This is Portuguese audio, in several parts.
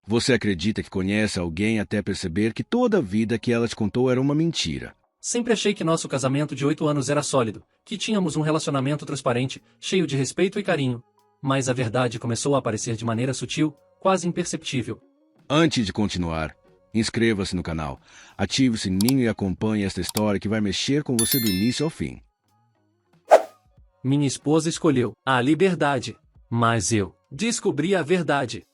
Você acredita que conhece alguém até perceber que toda a vida que ela te contou era uma mentira. Sempre achei que nosso casamento de 8 anos era sólido, que tínhamos um relacionamento transparente, cheio de respeito e carinho. Mas a verdade começou a aparecer de maneira sutil, quase imperceptível. Antes de continuar, inscreva-se no canal, ative o sininho e acompanhe esta história que vai mexer com você do início ao fim. Minha esposa escolheu a liberdade, mas eu descobri a verdade.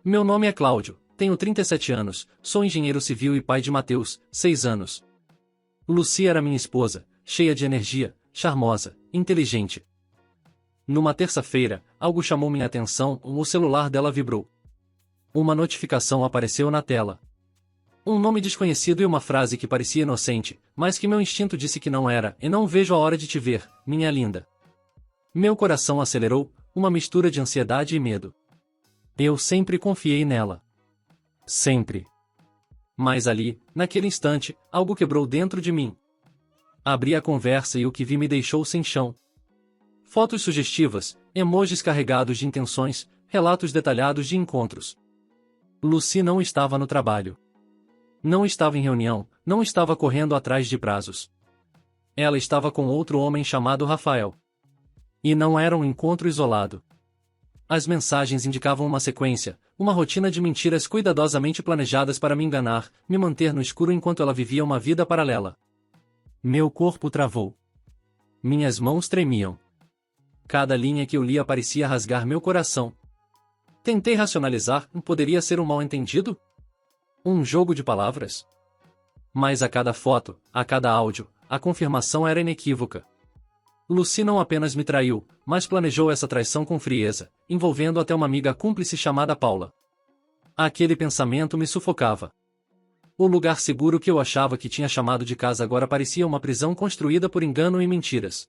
Meu nome é Cláudio, tenho 37 anos, sou engenheiro civil e pai de Mateus, 6 anos. Lucy era minha esposa, cheia de energia, charmosa, inteligente. Numa terça-feira, algo chamou minha atenção, o celular dela vibrou. Uma notificação apareceu na tela. Um nome desconhecido e uma frase que parecia inocente, mas que meu instinto disse que não era, e não vejo a hora de te ver, minha linda. Meu coração acelerou, uma mistura de ansiedade e medo. Eu sempre confiei nela. Sempre. Mas ali, naquele instante, algo quebrou dentro de mim. Abri a conversa e o que vi me deixou sem chão. Fotos sugestivas, emojis carregados de intenções, relatos detalhados de encontros. Lucy não estava no trabalho. Não estava em reunião, não estava correndo atrás de prazos. Ela estava com outro homem chamado Rafael. E não era um encontro isolado. As mensagens indicavam uma sequência, uma rotina de mentiras cuidadosamente planejadas para me enganar, me manter no escuro enquanto ela vivia uma vida paralela. Meu corpo travou. Minhas mãos tremiam. Cada linha que eu lia parecia rasgar meu coração. Tentei racionalizar, poderia ser um mal-entendido? Um jogo de palavras? Mas a cada foto, a cada áudio, a confirmação era inequívoca. Lucy não apenas me traiu, mas planejou essa traição com frieza, envolvendo até uma amiga cúmplice chamada Paula. Aquele pensamento me sufocava. O lugar seguro que eu achava que tinha chamado de casa agora parecia uma prisão construída por engano e mentiras.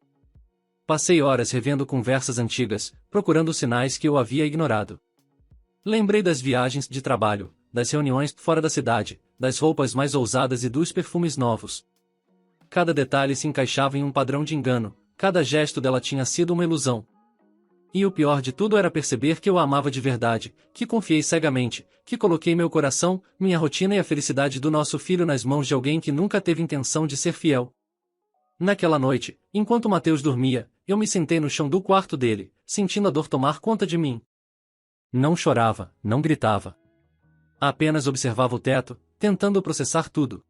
Passei horas revendo conversas antigas, procurando sinais que eu havia ignorado. Lembrei das viagens de trabalho, das reuniões fora da cidade, das roupas mais ousadas e dos perfumes novos. Cada detalhe se encaixava em um padrão de engano, cada gesto dela tinha sido uma ilusão. E o pior de tudo era perceber que eu a amava de verdade, que confiei cegamente, que coloquei meu coração, minha rotina e a felicidade do nosso filho nas mãos de alguém que nunca teve intenção de ser fiel. Naquela noite, enquanto Mateus dormia, eu me sentei no chão do quarto dele, sentindo a dor tomar conta de mim. Não chorava, não gritava. Apenas observava o teto, tentando processar tudo.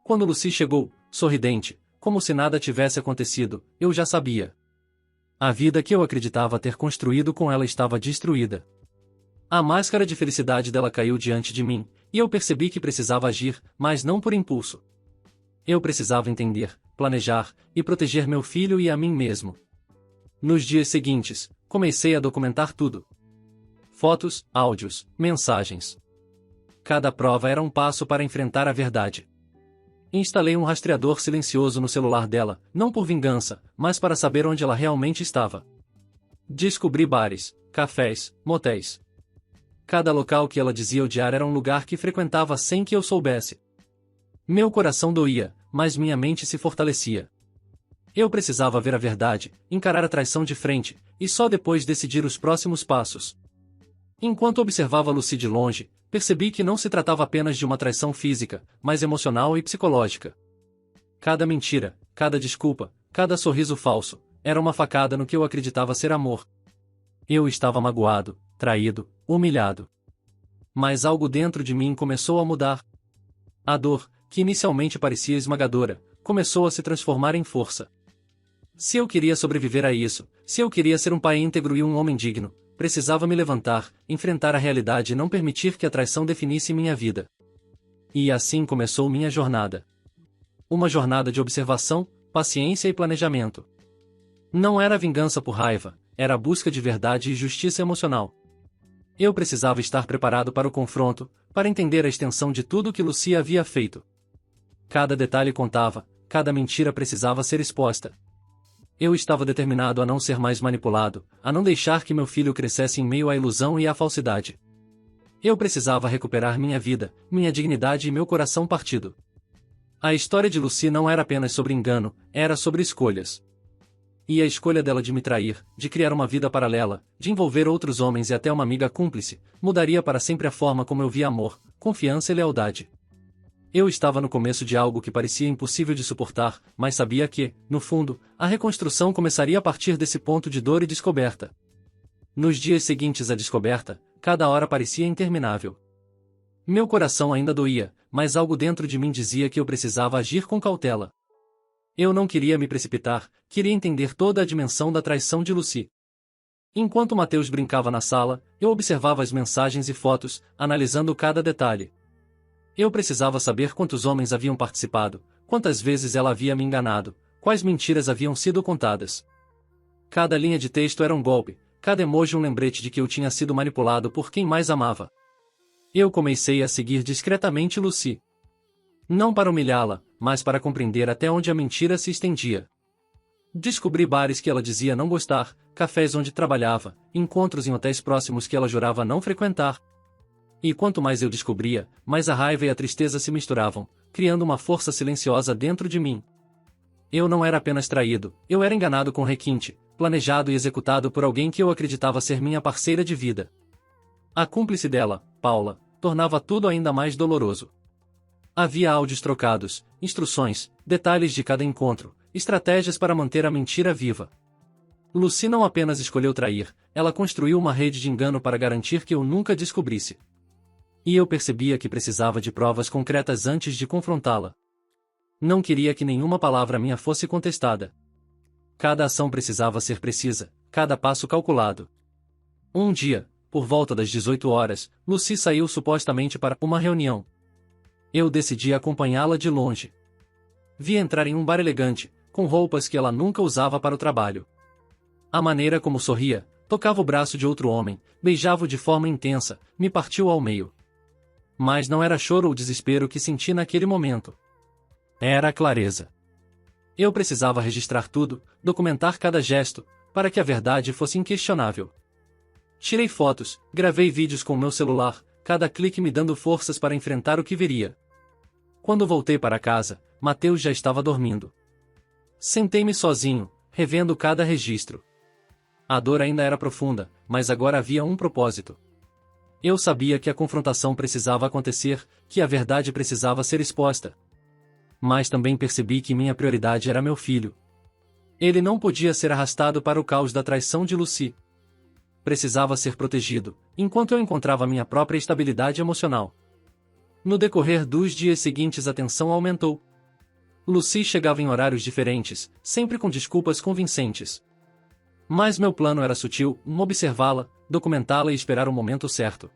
Quando Lucy chegou, sorridente, como se nada tivesse acontecido, eu já sabia. A vida que eu acreditava ter construído com ela estava destruída. A máscara de felicidade dela caiu diante de mim, e eu percebi que precisava agir, mas não por impulso. Eu precisava entender, planejar, e proteger meu filho e a mim mesmo. Nos dias seguintes, comecei a documentar tudo. Fotos, áudios, mensagens. Cada prova era um passo para enfrentar a verdade. Instalei um rastreador silencioso no celular dela, não por vingança, mas para saber onde ela realmente estava. Descobri bares, cafés, motéis. Cada local que ela dizia odiar era um lugar que frequentava sem que eu soubesse. Meu coração doía, mas minha mente se fortalecia. Eu precisava ver a verdade, encarar a traição de frente, e só depois decidir os próximos passos. Enquanto observava Lucy de longe, percebi que não se tratava apenas de uma traição física, mas emocional e psicológica. Cada mentira, cada desculpa, cada sorriso falso, era uma facada no que eu acreditava ser amor. Eu estava magoado, traído, humilhado. Mas algo dentro de mim começou a mudar. A dor, que inicialmente parecia esmagadora, começou a se transformar em força. Se eu queria sobreviver a isso, se eu queria ser um pai íntegro e um homem digno, precisava me levantar, enfrentar a realidade e não permitir que a traição definisse minha vida. E assim começou minha jornada. Uma jornada de observação, paciência e planejamento. Não era vingança por raiva, era a busca de verdade e justiça emocional. Eu precisava estar preparado para o confronto, para entender a extensão de tudo que Lucy havia feito. Cada detalhe contava, cada mentira precisava ser exposta. Eu estava determinado a não ser mais manipulado, a não deixar que meu filho crescesse em meio à ilusão e à falsidade. Eu precisava recuperar minha vida, minha dignidade e meu coração partido. A história de Lucy não era apenas sobre engano, era sobre escolhas. E a escolha dela de me trair, de criar uma vida paralela, de envolver outros homens e até uma amiga cúmplice, mudaria para sempre a forma como eu via amor, confiança e lealdade. Eu estava no começo de algo que parecia impossível de suportar, mas sabia que, no fundo, a reconstrução começaria a partir desse ponto de dor e descoberta. Nos dias seguintes à descoberta, cada hora parecia interminável. Meu coração ainda doía, mas algo dentro de mim dizia que eu precisava agir com cautela. Eu não queria me precipitar, queria entender toda a dimensão da traição de Lucy. Enquanto Mateus brincava na sala, eu observava as mensagens e fotos, analisando cada detalhe. Eu precisava saber quantos homens haviam participado, quantas vezes ela havia me enganado, quais mentiras haviam sido contadas. Cada linha de texto era um golpe, cada emoji um lembrete de que eu tinha sido manipulado por quem mais amava. Eu comecei a seguir discretamente Lucy. Não para humilhá-la, mas para compreender até onde a mentira se estendia. Descobri bares que ela dizia não gostar, cafés onde trabalhava, encontros em hotéis próximos que ela jurava não frequentar. E quanto mais eu descobria, mais a raiva e a tristeza se misturavam, criando uma força silenciosa dentro de mim. Eu não era apenas traído, eu era enganado com requinte, planejado e executado por alguém que eu acreditava ser minha parceira de vida. A cúmplice dela, Paula, tornava tudo ainda mais doloroso. Havia áudios trocados, instruções, detalhes de cada encontro, estratégias para manter a mentira viva. Lucy não apenas escolheu trair, ela construiu uma rede de engano para garantir que eu nunca descobrisse. E eu percebia que precisava de provas concretas antes de confrontá-la. Não queria que nenhuma palavra minha fosse contestada. Cada ação precisava ser precisa, cada passo calculado. Um dia, por volta das 18 horas, Lucy saiu supostamente para uma reunião. Eu decidi acompanhá-la de longe. Vi entrar em um bar elegante, com roupas que ela nunca usava para o trabalho. A maneira como sorria, tocava o braço de outro homem, beijava-o de forma intensa, me partiu ao meio. Mas não era choro ou desespero que senti naquele momento. Era a clareza. Eu precisava registrar tudo, documentar cada gesto, para que a verdade fosse inquestionável. Tirei fotos, gravei vídeos com meu celular, cada clique me dando forças para enfrentar o que viria. Quando voltei para casa, Mateus já estava dormindo. Sentei-me sozinho, revendo cada registro. A dor ainda era profunda, mas agora havia um propósito. Eu sabia que a confrontação precisava acontecer, que a verdade precisava ser exposta. Mas também percebi que minha prioridade era meu filho. Ele não podia ser arrastado para o caos da traição de Lucy. Precisava ser protegido, enquanto eu encontrava minha própria estabilidade emocional. No decorrer dos dias seguintes a tensão aumentou. Lucy chegava em horários diferentes, sempre com desculpas convincentes. Mas meu plano era sutil, observá-la, documentá-la e esperar o momento certo.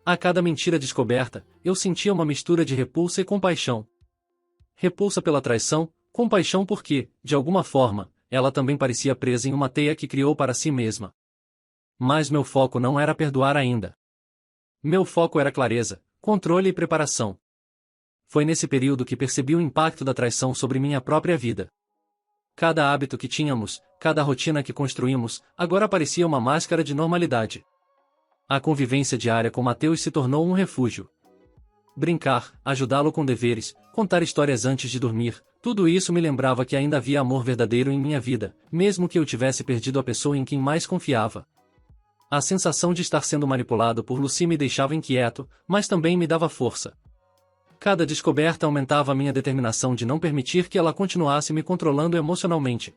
A cada mentira descoberta, eu sentia uma mistura de repulsa e compaixão. Repulsa pela traição, compaixão porque, de alguma forma, ela também parecia presa em uma teia que criou para si mesma. Mas meu foco não era perdoar ainda. Meu foco era clareza, controle e preparação. Foi nesse período que percebi o impacto da traição sobre minha própria vida. Cada hábito que tínhamos, cada rotina que construímos, agora parecia uma máscara de normalidade. A convivência diária com Mateus se tornou um refúgio. Brincar, ajudá-lo com deveres, contar histórias antes de dormir, tudo isso me lembrava que ainda havia amor verdadeiro em minha vida, mesmo que eu tivesse perdido a pessoa em quem mais confiava. A sensação de estar sendo manipulado por Lucy me deixava inquieto, mas também me dava força. Cada descoberta aumentava minha determinação de não permitir que ela continuasse me controlando emocionalmente.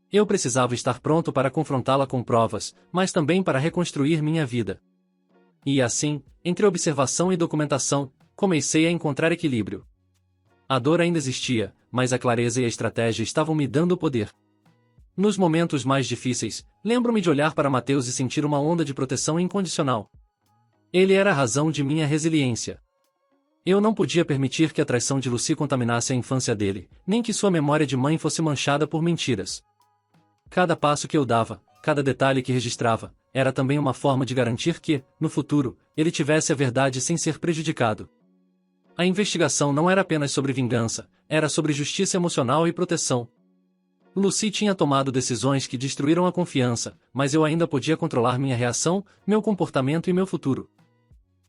Eu precisava estar pronto para confrontá-la com provas, mas também para reconstruir minha vida. E assim, entre observação e documentação, comecei a encontrar equilíbrio. A dor ainda existia, mas a clareza e a estratégia estavam me dando poder. Nos momentos mais difíceis, lembro-me de olhar para Mateus e sentir uma onda de proteção incondicional. Ele era a razão de minha resiliência. Eu não podia permitir que a traição de Lucy contaminasse a infância dele, nem que sua memória de mãe fosse manchada por mentiras. Cada passo que eu dava, cada detalhe que registrava, era também uma forma de garantir que, no futuro, ele tivesse a verdade sem ser prejudicado. A investigação não era apenas sobre vingança, era sobre justiça emocional e proteção. Lucy tinha tomado decisões que destruíram a confiança, mas eu ainda podia controlar minha reação, meu comportamento e meu futuro.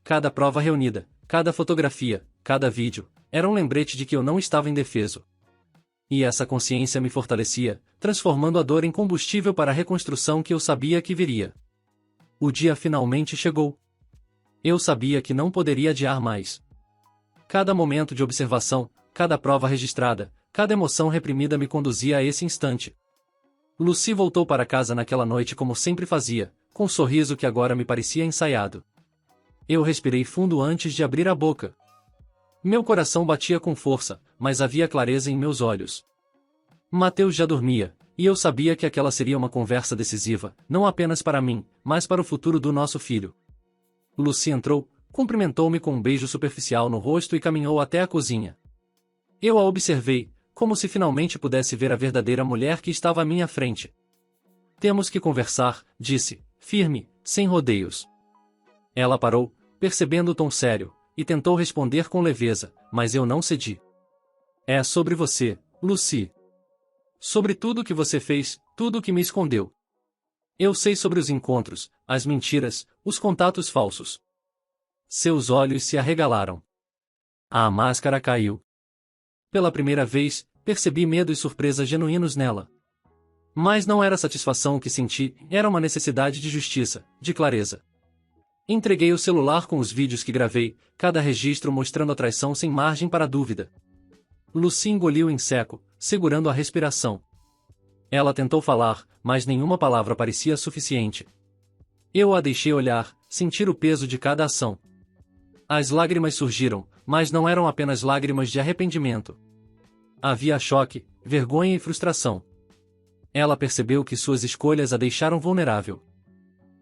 Cada prova reunida, cada fotografia, cada vídeo, era um lembrete de que eu não estava indefeso. E essa consciência me fortalecia, transformando a dor em combustível para a reconstrução que eu sabia que viria. O dia finalmente chegou. Eu sabia que não poderia adiar mais. Cada momento de observação, cada prova registrada, cada emoção reprimida me conduzia a esse instante. Lucy voltou para casa naquela noite como sempre fazia, com um sorriso que agora me parecia ensaiado. Eu respirei fundo antes de abrir a boca. Meu coração batia com força, mas havia clareza em meus olhos. Mateus já dormia, e eu sabia que aquela seria uma conversa decisiva, não apenas para mim, mas para o futuro do nosso filho. Lucy entrou, cumprimentou-me com um beijo superficial no rosto e caminhou até a cozinha. Eu a observei, como se finalmente pudesse ver a verdadeira mulher que estava à minha frente. Temos que conversar, disse, firme, sem rodeios. Ela parou, percebendo o tom sério, e tentou responder com leveza, mas eu não cedi. É sobre você, Lucy. Sobre tudo o que você fez, tudo o que me escondeu. Eu sei sobre os encontros, as mentiras, os contatos falsos. Seus olhos se arregalaram. A máscara caiu. Pela primeira vez, percebi medo e surpresa genuínos nela. Mas não era satisfação o que senti, era uma necessidade de justiça, de clareza. Entreguei o celular com os vídeos que gravei, cada registro mostrando a traição sem margem para dúvida. Lucy engoliu em seco, segurando a respiração. Ela tentou falar, mas nenhuma palavra parecia suficiente. Eu a deixei olhar, sentir o peso de cada ação. As lágrimas surgiram, mas não eram apenas lágrimas de arrependimento. Havia choque, vergonha e frustração. Ela percebeu que suas escolhas a deixaram vulnerável.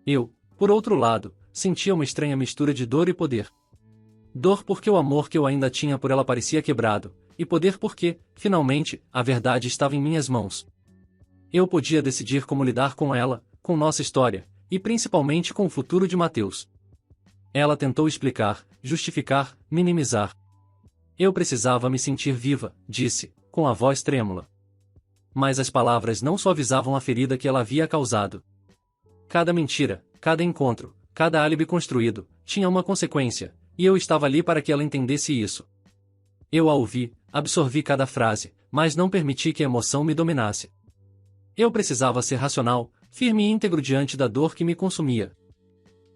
Eu, por outro lado, sentia uma estranha mistura de dor e poder. Dor porque o amor que eu ainda tinha por ela parecia quebrado, e poder porque, finalmente, a verdade estava em minhas mãos. Eu podia decidir como lidar com ela, com nossa história, e principalmente com o futuro de Mateus. Ela tentou explicar, justificar, minimizar. Eu precisava me sentir viva, disse, com a voz trêmula. Mas as palavras não suavizavam a ferida que ela havia causado. Cada mentira, cada encontro, cada álibi construído, tinha uma consequência, e eu estava ali para que ela entendesse isso. Eu a ouvi, absorvi cada frase, mas não permiti que a emoção me dominasse. Eu precisava ser racional, firme e íntegro diante da dor que me consumia.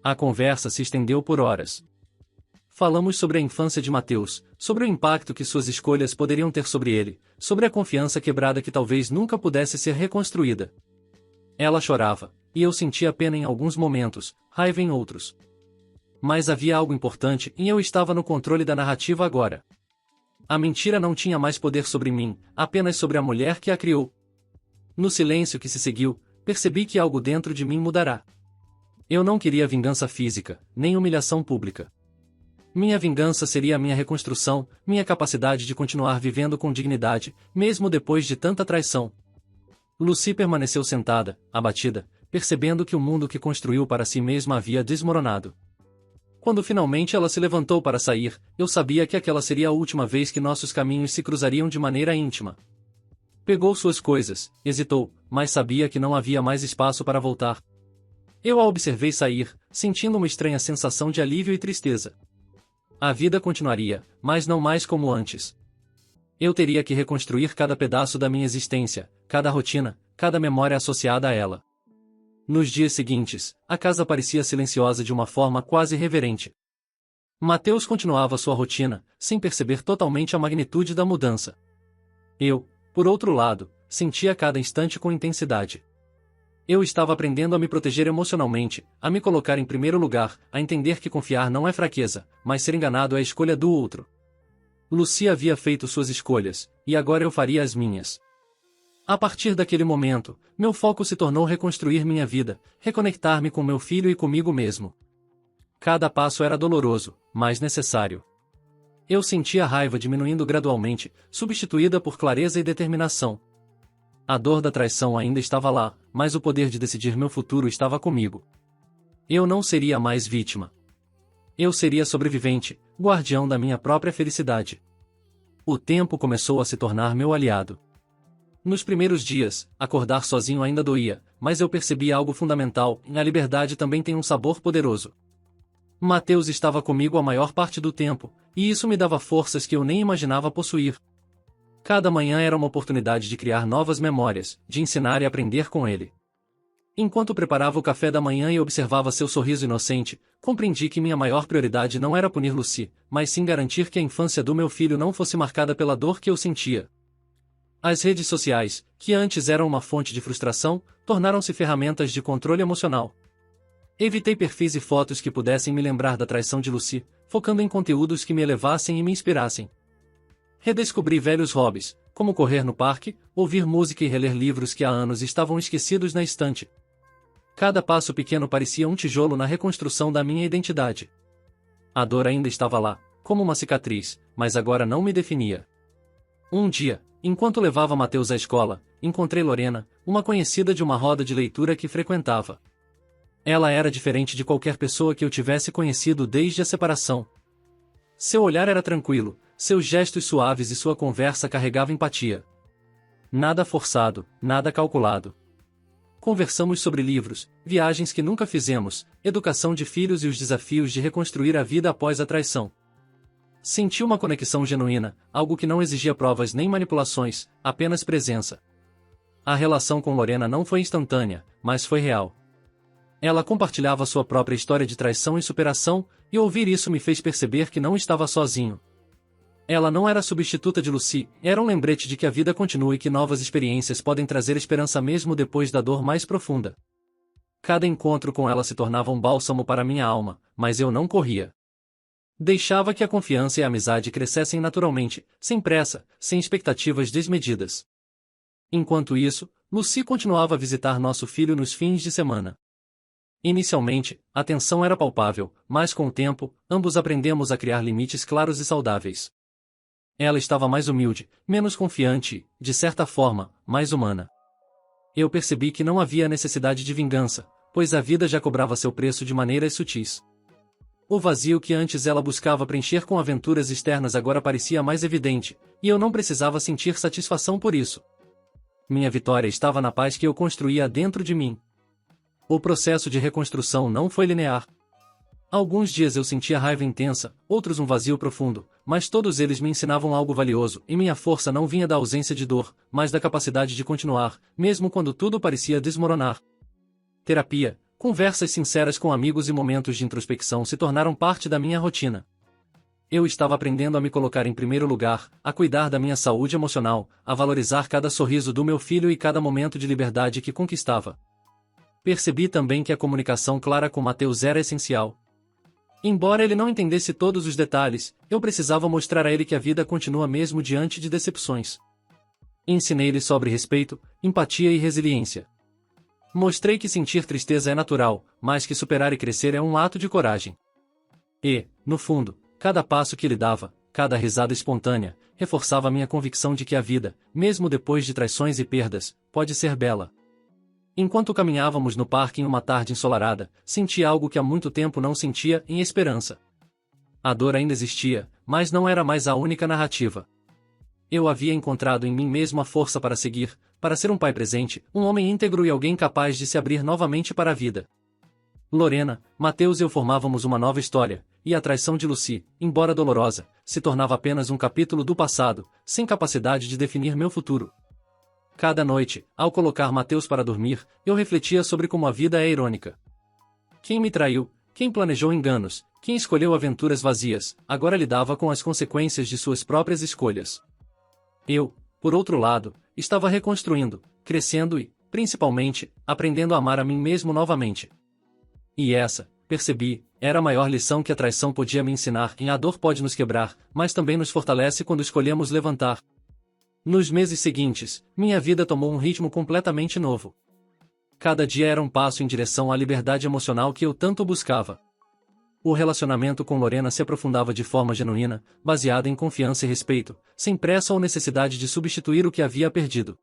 A conversa se estendeu por horas. Falamos sobre a infância de Mateus, sobre o impacto que suas escolhas poderiam ter sobre ele, sobre a confiança quebrada que talvez nunca pudesse ser reconstruída. Ela chorava, e eu sentia pena em alguns momentos, raiva em outros. Mas havia algo importante e eu estava no controle da narrativa agora. A mentira não tinha mais poder sobre mim, apenas sobre a mulher que a criou. No silêncio que se seguiu, percebi que algo dentro de mim mudará. Eu não queria vingança física, nem humilhação pública. Minha vingança seria a minha reconstrução, minha capacidade de continuar vivendo com dignidade, mesmo depois de tanta traição. Lucy permaneceu sentada, abatida, percebendo que o mundo que construiu para si mesma havia desmoronado. Quando finalmente ela se levantou para sair, eu sabia que aquela seria a última vez que nossos caminhos se cruzariam de maneira íntima. Pegou suas coisas, hesitou, mas sabia que não havia mais espaço para voltar. Eu a observei sair, sentindo uma estranha sensação de alívio e tristeza. A vida continuaria, mas não mais como antes. Eu teria que reconstruir cada pedaço da minha existência, cada rotina, cada memória associada a ela. Nos dias seguintes, a casa parecia silenciosa de uma forma quase reverente. Mateus continuava sua rotina, sem perceber totalmente a magnitude da mudança. Eu, por outro lado, sentia cada instante com intensidade. Eu estava aprendendo a me proteger emocionalmente, a me colocar em primeiro lugar, a entender que confiar não é fraqueza, mas ser enganado é a escolha do outro. Lucy havia feito suas escolhas, e agora eu faria as minhas. A partir daquele momento, meu foco se tornou reconstruir minha vida, reconectar-me com meu filho e comigo mesmo. Cada passo era doloroso, mas necessário. Eu sentia a raiva diminuindo gradualmente, substituída por clareza e determinação. A dor da traição ainda estava lá, mas o poder de decidir meu futuro estava comigo. Eu não seria mais vítima. Eu seria sobrevivente, guardião da minha própria felicidade. O tempo começou a se tornar meu aliado. Nos primeiros dias, acordar sozinho ainda doía, mas eu percebi algo fundamental: a liberdade também tem um sabor poderoso. Mateus estava comigo a maior parte do tempo, e isso me dava forças que eu nem imaginava possuir. Cada manhã era uma oportunidade de criar novas memórias, de ensinar e aprender com ele. Enquanto preparava o café da manhã e observava seu sorriso inocente, compreendi que minha maior prioridade não era punir Lucy, mas sim garantir que a infância do meu filho não fosse marcada pela dor que eu sentia. As redes sociais, que antes eram uma fonte de frustração, tornaram-se ferramentas de controle emocional. Evitei perfis e fotos que pudessem me lembrar da traição de Lucy, focando em conteúdos que me elevassem e me inspirassem. Redescobri velhos hobbies, como correr no parque, ouvir música e reler livros que há anos estavam esquecidos na estante. Cada passo pequeno parecia um tijolo na reconstrução da minha identidade. A dor ainda estava lá, como uma cicatriz, mas agora não me definia. Um dia, enquanto levava Mateus à escola, encontrei Lorena, uma conhecida de uma roda de leitura que frequentava. Ela era diferente de qualquer pessoa que eu tivesse conhecido desde a separação. Seu olhar era tranquilo, seus gestos suaves e sua conversa carregava empatia. Nada forçado, nada calculado. Conversamos sobre livros, viagens que nunca fizemos, educação de filhos e os desafios de reconstruir a vida após a traição. Senti uma conexão genuína, algo que não exigia provas nem manipulações, apenas presença. A relação com Lorena não foi instantânea, mas foi real. Ela compartilhava sua própria história de traição e superação, e ouvir isso me fez perceber que não estava sozinho. Ela não era substituta de Lucy, era um lembrete de que a vida continua e que novas experiências podem trazer esperança mesmo depois da dor mais profunda. Cada encontro com ela se tornava um bálsamo para minha alma, mas eu não corria. Deixava que a confiança e a amizade crescessem naturalmente, sem pressa, sem expectativas desmedidas. Enquanto isso, Lucy continuava a visitar nosso filho nos fins de semana. Inicialmente, a tensão era palpável, mas com o tempo, ambos aprendemos a criar limites claros e saudáveis. Ela estava mais humilde, menos confiante e, de certa forma, mais humana. Eu percebi que não havia necessidade de vingança, pois a vida já cobrava seu preço de maneiras sutis. O vazio que antes ela buscava preencher com aventuras externas agora parecia mais evidente, e eu não precisava sentir satisfação por isso. Minha vitória estava na paz que eu construía dentro de mim. O processo de reconstrução não foi linear. Alguns dias eu sentia raiva intensa, outros um vazio profundo, mas todos eles me ensinavam algo valioso, e minha força não vinha da ausência de dor, mas da capacidade de continuar, mesmo quando tudo parecia desmoronar. Terapia, conversas sinceras com amigos e momentos de introspecção se tornaram parte da minha rotina. Eu estava aprendendo a me colocar em primeiro lugar, a cuidar da minha saúde emocional, a valorizar cada sorriso do meu filho e cada momento de liberdade que conquistava. Percebi também que a comunicação clara com Mateus era essencial. Embora ele não entendesse todos os detalhes, eu precisava mostrar a ele que a vida continua mesmo diante de decepções. Ensinei-lhe sobre respeito, empatia e resiliência. Mostrei que sentir tristeza é natural, mas que superar e crescer é um ato de coragem. E, no fundo, cada passo que ele dava, cada risada espontânea, reforçava minha convicção de que a vida, mesmo depois de traições e perdas, pode ser bela. Enquanto caminhávamos no parque em uma tarde ensolarada, senti algo que há muito tempo não sentia, em esperança. A dor ainda existia, mas não era mais a única narrativa. Eu havia encontrado em mim mesmo a força para seguir, para ser um pai presente, um homem íntegro e alguém capaz de se abrir novamente para a vida. Lorena, Mateus e eu formávamos uma nova história, e a traição de Lucy, embora dolorosa, se tornava apenas um capítulo do passado, sem capacidade de definir meu futuro. Cada noite, ao colocar Mateus para dormir, eu refletia sobre como a vida é irônica. Quem me traiu, quem planejou enganos, quem escolheu aventuras vazias, agora lidava com as consequências de suas próprias escolhas. Eu, por outro lado, estava reconstruindo, crescendo e, principalmente, aprendendo a amar a mim mesmo novamente. E essa, percebi, era a maior lição que a traição podia me ensinar. E a dor pode nos quebrar, mas também nos fortalece quando escolhemos levantar. Nos meses seguintes, minha vida tomou um ritmo completamente novo. Cada dia era um passo em direção à liberdade emocional que eu tanto buscava. O relacionamento com Lorena se aprofundava de forma genuína, baseada em confiança e respeito, sem pressa ou necessidade de substituir o que havia perdido.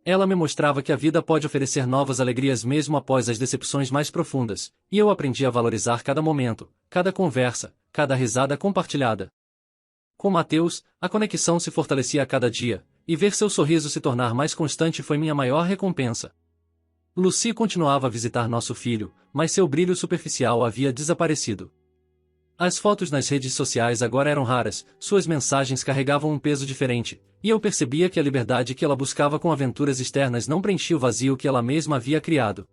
Ela me mostrava que a vida pode oferecer novas alegrias mesmo após as decepções mais profundas, e eu aprendi a valorizar cada momento, cada conversa, cada risada compartilhada. Com Mateus, a conexão se fortalecia a cada dia, e ver seu sorriso se tornar mais constante foi minha maior recompensa. Lucy continuava a visitar nosso filho, mas seu brilho superficial havia desaparecido. As fotos nas redes sociais agora eram raras, suas mensagens carregavam um peso diferente, e eu percebia que a liberdade que ela buscava com aventuras externas não preenchia o vazio que ela mesma havia criado.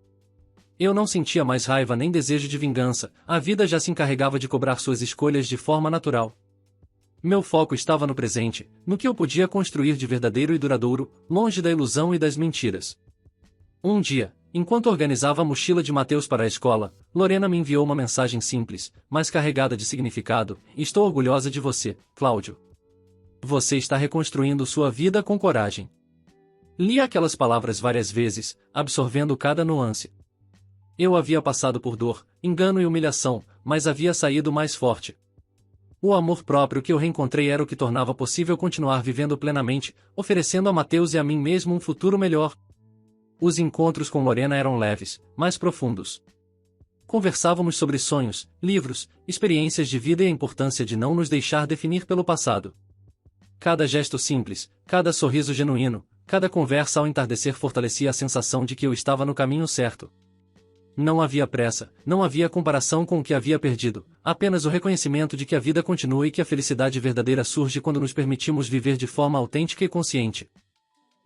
Eu não sentia mais raiva nem desejo de vingança, a vida já se encarregava de cobrar suas escolhas de forma natural. Meu foco estava no presente, no que eu podia construir de verdadeiro e duradouro, longe da ilusão e das mentiras. Um dia, enquanto organizava a mochila de Mateus para a escola, Lorena me enviou uma mensagem simples, mas carregada de significado: "Estou orgulhosa de você, Cláudio. Você está reconstruindo sua vida com coragem." Li aquelas palavras várias vezes, absorvendo cada nuance. Eu havia passado por dor, engano e humilhação, mas havia saído mais forte. O amor próprio que eu reencontrei era o que tornava possível continuar vivendo plenamente, oferecendo a Mateus e a mim mesmo um futuro melhor. Os encontros com Lorena eram leves, mas profundos. Conversávamos sobre sonhos, livros, experiências de vida e a importância de não nos deixar definir pelo passado. Cada gesto simples, cada sorriso genuíno, cada conversa ao entardecer fortalecia a sensação de que eu estava no caminho certo. Não havia pressa, não havia comparação com o que havia perdido, apenas o reconhecimento de que a vida continua e que a felicidade verdadeira surge quando nos permitimos viver de forma autêntica e consciente.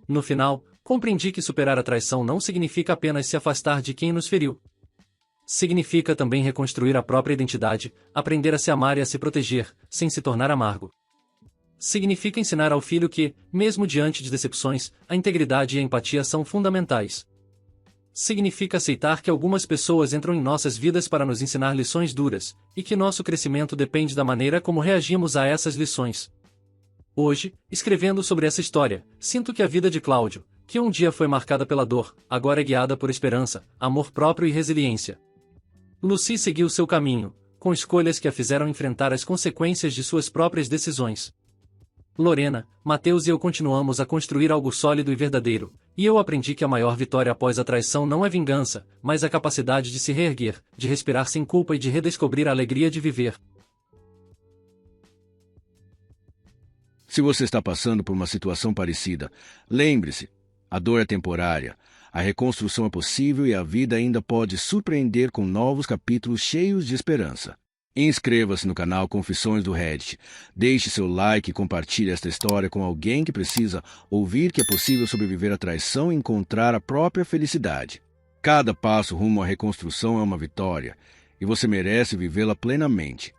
No final, compreendi que superar a traição não significa apenas se afastar de quem nos feriu. Significa também reconstruir a própria identidade, aprender a se amar e a se proteger, sem se tornar amargo. Significa ensinar ao filho que, mesmo diante de decepções, a integridade e a empatia são fundamentais. Significa aceitar que algumas pessoas entram em nossas vidas para nos ensinar lições duras, e que nosso crescimento depende da maneira como reagimos a essas lições. Hoje, escrevendo sobre essa história, sinto que a vida de Cláudio, que um dia foi marcada pela dor, agora é guiada por esperança, amor próprio e resiliência. Lucy seguiu seu caminho, com escolhas que a fizeram enfrentar as consequências de suas próprias decisões. Lorena, Mateus e eu continuamos a construir algo sólido e verdadeiro, e eu aprendi que a maior vitória após a traição não é vingança, mas a capacidade de se reerguer, de respirar sem culpa e de redescobrir a alegria de viver. Se você está passando por uma situação parecida, lembre-se, a dor é temporária, a reconstrução é possível e a vida ainda pode surpreender com novos capítulos cheios de esperança. Inscreva-se no canal Confissões do Reddit, deixe seu like e compartilhe esta história com alguém que precisa ouvir que é possível sobreviver à traição e encontrar a própria felicidade. Cada passo rumo à reconstrução é uma vitória, e você merece vivê-la plenamente.